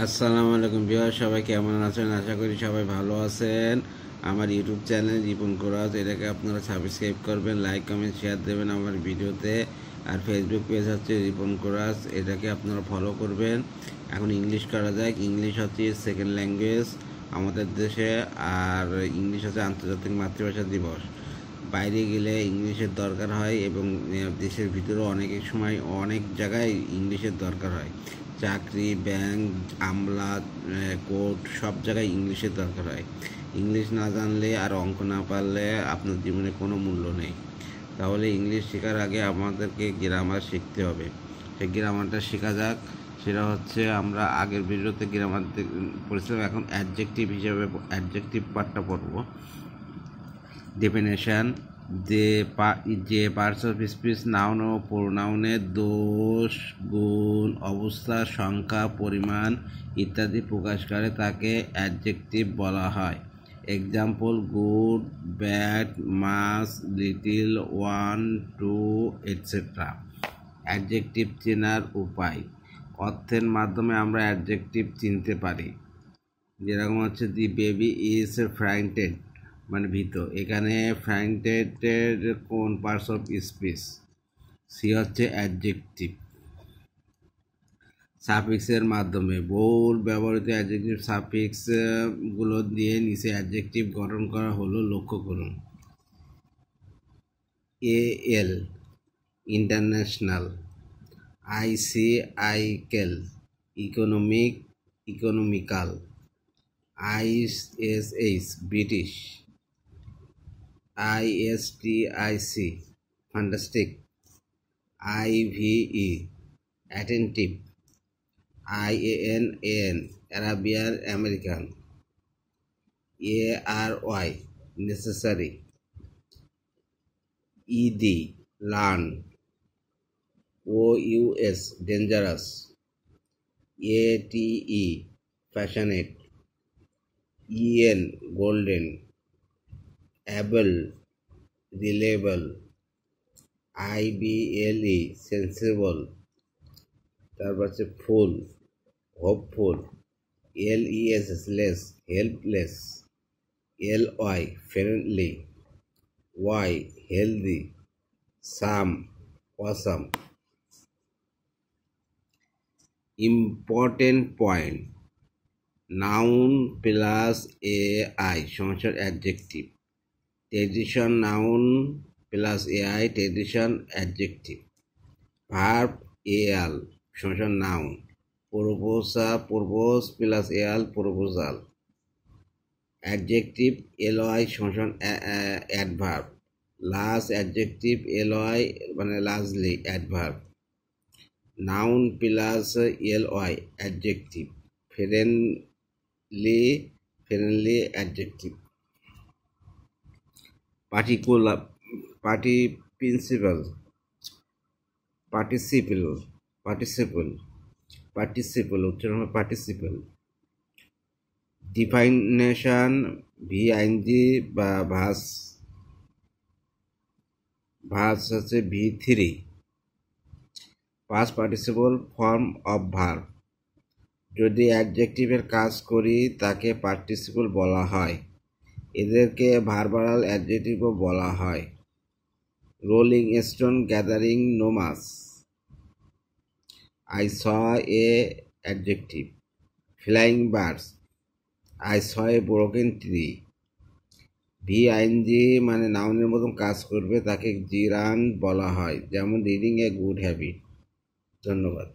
আসসালামু আলাইকুম ভিউয়ার, সবাই কেমন আছেন? আশা করি সবাই ভালো আছেন। আমার ইউটিউব চ্যানেল রিপন কোরাস, এটাকে আপনারা সাবস্ক্রাইব করবেন, লাইক কমেন্ট শেয়ার দেবেন আমার ভিডিওতে। আর ফেসবুক পেজ হচ্ছে রিপন কোরাস, এটাকে আপনারা ফলো করবেন। এখন ইংলিশ করা যাক। ইংলিশ হচ্ছে সেকেন্ড ল্যাঙ্গুয়েজ আমাদের দেশে, আর ইংলিশ হচ্ছে আন্তর্জাতিক মাতৃভাষা দিবস। বাইরে গেলে ইংলিশের দরকার হয় এবং দেশের ভিতরেও অনেক সময় অনেক জায়গায় ইংলিশের দরকার হয়। চাকরি, ব্যাংক, আমলা, কোর্ট, সব জায়গায় ইংলিশের দরকার হয়। ইংলিশ না জানলে আর অঙ্ক না পারলে আপনার জীবনে কোনো মূল্য নেই। তাহলে ইংলিশ শেখার আগে আমাদেরকে গ্রামার শিখতে হবে। সেই গ্রামারটা শেখা যাক। সেটা হচ্ছে, আমরা আগের ভিডিওতে গ্রামার পড়েছিলাম, এখন অ্যাডজেক্টিভ হিসেবে অ্যাডজেক্টিভ পার্টটা পড়বো। ডেফিনেশন: যে পার্টস অফ স্পিচ নাউন ও প্রোনাউনের দোষ, গুণ, অবস্থা, সংখ্যা, পরিমাণ ইত্যাদি প্রকাশ করে তাকে অ্যাডজেক্টিভ বলা হয়। Example: good, bad, much, little, one, two, etcetera. Adjective চেনার উপায়: অর্থের মাধ্যমে আমরা অ্যাডজেক্টিভ চিনতে পারি। যেরকম হচ্ছে, দি বেবি ইজ ফ্রাইটেড, মানে ভীত। এখানে ফ্রাইটেড কোন পার্টস অফ স্পিচ? সি হচ্ছে অ্যাডজেক্টিভ। সাফিক্সের মাধ্যমে বহুল ব্যবহৃত অ্যাডজেক্টিভ সাফিক্স গুলো দিয়ে নিচে অ্যাডজেক্টিভ গঠন করা হলো, লক্ষ্য করুন। L, international. Ical, economic, economical. ISH, British. ISTIC, fantastic. IVE, attentive. IANN, Arabian American. ARY, necessary. ED, learn. OUS, dangerous. ATE, passionate. EN, golden. Able, reliable. IBLE, sensible. তারপর হচ্ছে ful, hopeful. LES, less, helpless. LY, friendly. Y, healthy. Some, awesome. Important point: noun plus AI সমান adjective. Tradition, noun plus AI, tradition adjective. Verb AL সমান noun. Propose plus AL, proposal. Adjective LY সমান adverb. Last adjective LY মানে largely, adverb. Noun plus LY, adjective. Friendly, friendly adjective. Particular, principal, participle, উচ্চারণ হবে participle. ডিফাইনেশন, ভিআইএনজি বা verse হচ্ছে V3। Past participle form of verb. যদি অ্যাডজেক্টিভের কাজ করি তাকে পার্টিসিপল বলা হয়। এদেরকে ভার্বাল অ্যাডজেক্টিভও বলা হয়। Rolling stone, gathering no moss. I saw a, adjective. Flying birds, I saw a broken tree. VING মানে নাউনের মতন কাজ করবে, তাকে জিরান বলা হয়। যেমন রিডিং এ গুড হ্যাবিট। ধন্যবাদ।